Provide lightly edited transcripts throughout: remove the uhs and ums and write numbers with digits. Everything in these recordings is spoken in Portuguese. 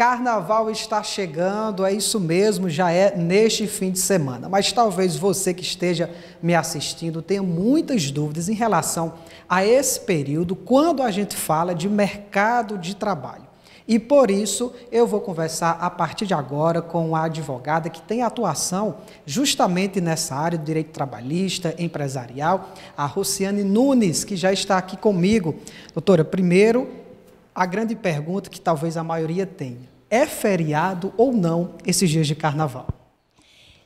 Carnaval está chegando, é isso mesmo, já é neste fim de semana. Mas talvez você que esteja me assistindo tenha muitas dúvidas em relação a esse período, quando a gente fala de mercado de trabalho. E por isso eu vou conversar a partir de agora com a advogada que tem atuação justamente nessa área do direito trabalhista, empresarial, a Rociane Nunes, que já está aqui comigo. Doutora, primeiro, a grande pergunta que talvez a maioria tenha: é feriado ou não esses dias de carnaval?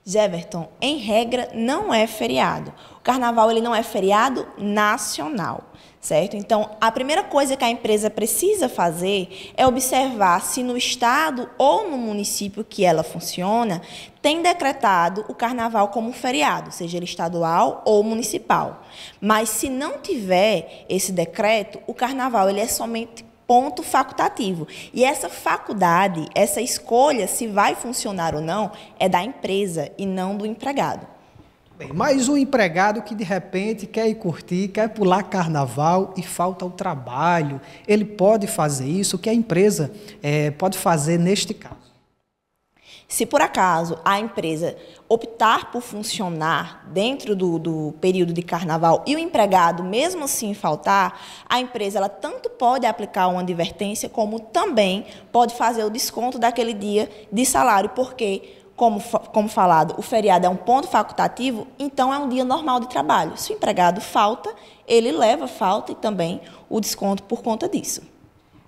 Jeverton, em regra, não é feriado. O carnaval ele não é feriado nacional, certo? Então, a primeira coisa que a empresa precisa fazer é observar se no estado ou no município que ela funciona tem decretado o carnaval como feriado, seja ele estadual ou municipal. Mas se não tiver esse decreto, o carnaval ele é somente ponto facultativo. E essa faculdade, essa escolha se vai funcionar ou não, é da empresa e não do empregado. Bem, mas o empregado que de repente quer ir curtir, quer pular carnaval e falta o trabalho, ele pode fazer isso? O que a empresa pode fazer neste caso? Se por acaso a empresa optar por funcionar dentro do período de carnaval e o empregado mesmo assim faltar, a empresa ela tanto pode aplicar uma advertência como também pode fazer o desconto daquele dia de salário, porque, como falado, o feriado é um ponto facultativo, então é um dia normal de trabalho. Se o empregado falta, ele leva a falta e também o desconto por conta disso.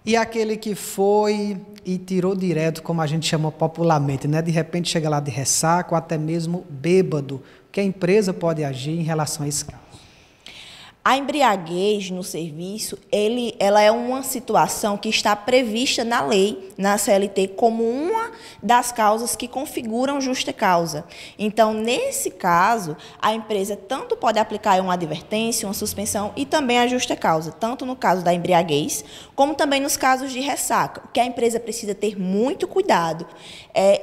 E aquele que foi e tirou direto, como a gente chama popularmente, né? De repente chega lá de ressaca ou até mesmo bêbado, que a empresa pode agir em relação a esse caso? A embriaguez no serviço, ela é uma situação que está prevista na lei, na CLT, como uma das causas que configuram justa causa. Então, nesse caso, a empresa tanto pode aplicar uma advertência, uma suspensão e também a justa causa, tanto no caso da embriaguez, como também nos casos de ressaca. O que a empresa precisa ter muito cuidado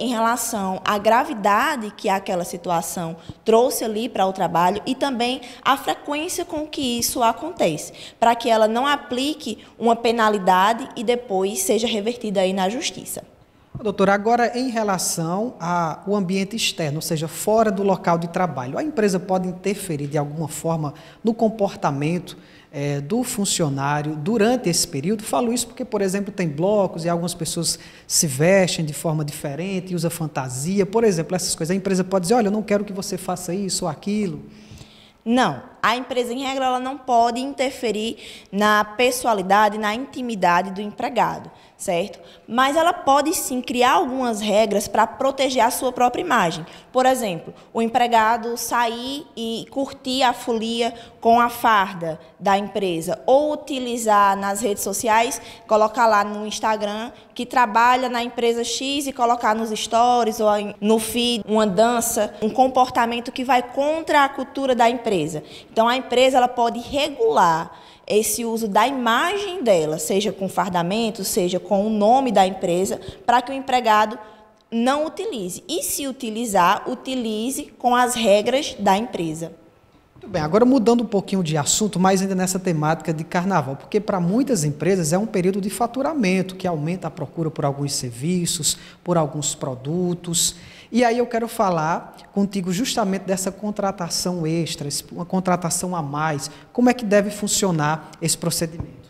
em relação à gravidade que aquela situação trouxe ali para o trabalho e também a frequência com que isso acontece, para que ela não aplique uma penalidade e depois seja revertida aí na justiça. Doutora, agora em relação ao ambiente externo, ou seja, fora do local de trabalho, a empresa pode interferir de alguma forma no comportamento do funcionário durante esse período? Falo isso porque, por exemplo, tem blocos e algumas pessoas se vestem de forma diferente, usam fantasia, por exemplo, essas coisas. A empresa pode dizer: olha, eu não quero que você faça isso ou aquilo. Não, a empresa, em regra, ela não pode interferir na pessoalidade, na intimidade do empregado, certo? Mas ela pode, sim, criar algumas regras para proteger a sua própria imagem. Por exemplo, o empregado sair e curtir a folia com a farda da empresa, ou utilizar nas redes sociais, colocar lá no Instagram que trabalha na empresa X e colocar nos stories ou no feed uma dança, um comportamento que vai contra a cultura da empresa. Então, a empresa ela pode regular esse uso da imagem dela, seja com fardamento, seja com o nome da empresa, para que o empregado não utilize. E se utilizar, utilize com as regras da empresa. Muito bem, agora mudando um pouquinho de assunto, mas ainda nessa temática de carnaval, porque para muitas empresas é um período de faturamento, que aumenta a procura por alguns serviços, por alguns produtos. E aí eu quero falar contigo justamente dessa contratação extra, uma contratação a mais. Como é que deve funcionar esse procedimento?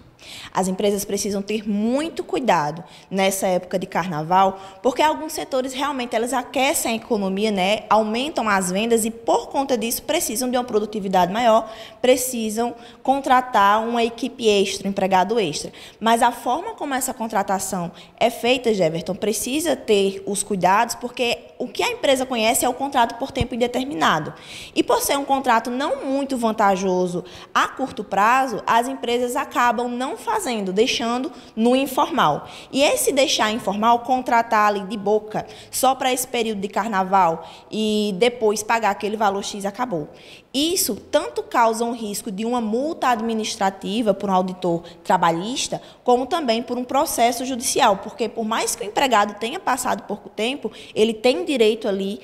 As empresas precisam ter muito cuidado nessa época de carnaval, porque alguns setores realmente elas aquecem a economia, né? Aumentam as vendas e, por conta disso, precisam de uma produtividade maior, precisam contratar uma equipe extra, um empregado extra. Mas a forma como essa contratação é feita, Jeverton, precisa ter os cuidados, porque o que a empresa conhece é o contrato por tempo indeterminado. E por ser um contrato não muito vantajoso a curto prazo, as empresas acabam não fazendo, deixando no informal. E esse deixar informal, contratar ali de boca, só para esse período de carnaval e depois pagar aquele valor X, acabou. Isso tanto causa um risco de uma multa administrativa por um auditor trabalhista, como também por um processo judicial, porque por mais que o empregado tenha passado pouco tempo, ele tem direito ali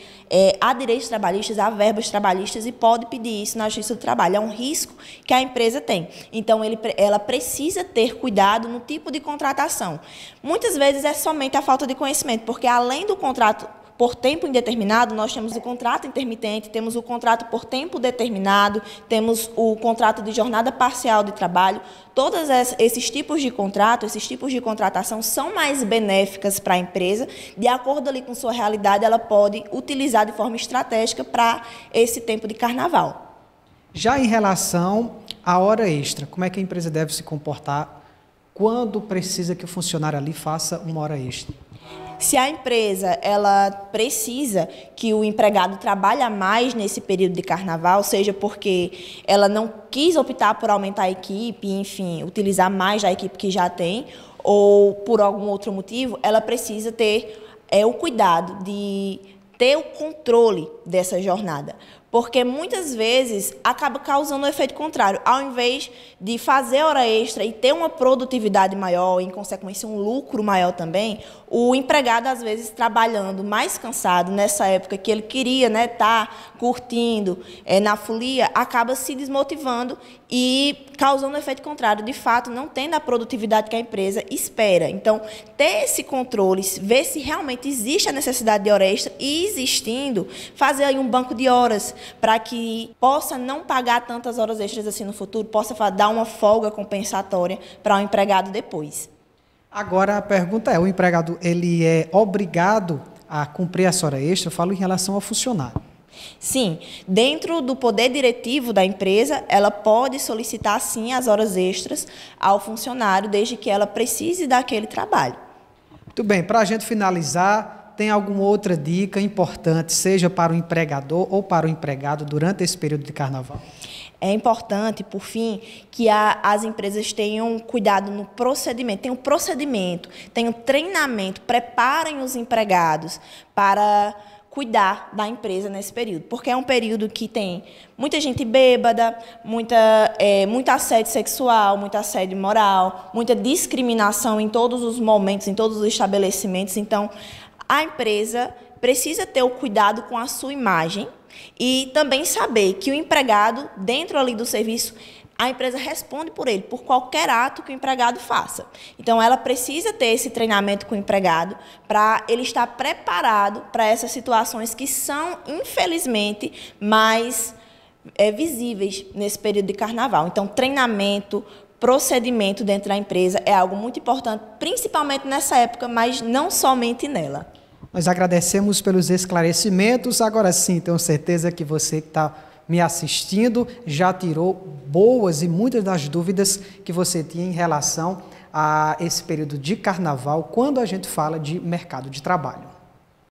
a direitos trabalhistas, a verbas trabalhistas e pode pedir isso na Justiça do Trabalho. É um risco que a empresa tem. Então, ela precisa ter cuidado no tipo de contratação. Muitas vezes é somente a falta de conhecimento, porque além do contrato por tempo indeterminado, nós temos o contrato intermitente, temos o contrato por tempo determinado, temos o contrato de jornada parcial de trabalho. Todos esses tipos de contrato, esses tipos de contratação são mais benéficas para a empresa. De acordo ali com sua realidade, ela pode utilizar de forma estratégica para esse tempo de carnaval. Já em relação à hora extra, como é que a empresa deve se comportar quando precisa que o funcionário ali faça uma hora extra? Se a empresa ela precisa que o empregado trabalhe mais nesse período de carnaval, seja porque ela não quis optar por aumentar a equipe, enfim, utilizar mais da equipe que já tem, ou por algum outro motivo, ela precisa ter o cuidado de ter o controle dessa jornada. Porque muitas vezes acaba causando um efeito contrário. Ao invés de fazer hora extra e ter uma produtividade maior, em consequência um lucro maior também, o empregado às vezes trabalhando mais cansado nessa época que ele queria tá curtindo na folia, acaba se desmotivando e causando um efeito contrário, de fato não tendo a produtividade que a empresa espera. Então, ter esse controle, ver se realmente existe a necessidade de hora extra e existindo, fazer aí um banco de horas para que possa não pagar tantas horas extras assim no futuro, possa dar uma folga compensatória para o empregado depois. Agora a pergunta é, o empregado ele é obrigado a cumprir essa hora extra? Eu falo em relação ao funcionário. Sim, dentro do poder diretivo da empresa, ela pode solicitar sim as horas extras ao funcionário, desde que ela precise daquele trabalho. Muito bem, para a gente finalizar, tem alguma outra dica importante, seja para o empregador ou para o empregado, durante esse período de carnaval? É importante, por fim, que as empresas tenham cuidado no procedimento, tenham treinamento, preparem os empregados para cuidar da empresa nesse período, porque é um período que tem muita gente bêbada, muito assédio sexual, muito assédio moral, muita discriminação em todos os momentos, em todos os estabelecimentos. Então, a empresa precisa ter o cuidado com a sua imagem e também saber que o empregado, dentro ali do serviço, a empresa responde por ele, por qualquer ato que o empregado faça. Então, ela precisa ter esse treinamento com o empregado para ele estar preparado para essas situações que são, infelizmente, mais visíveis nesse período de carnaval. Então, treinamento, procedimento dentro da empresa é algo muito importante, principalmente nessa época, mas não somente nela. Nós agradecemos pelos esclarecimentos. Agora sim, tenho certeza que você que está me assistindo já tirou boas e muitas das dúvidas que você tinha em relação a esse período de carnaval, quando a gente fala de mercado de trabalho.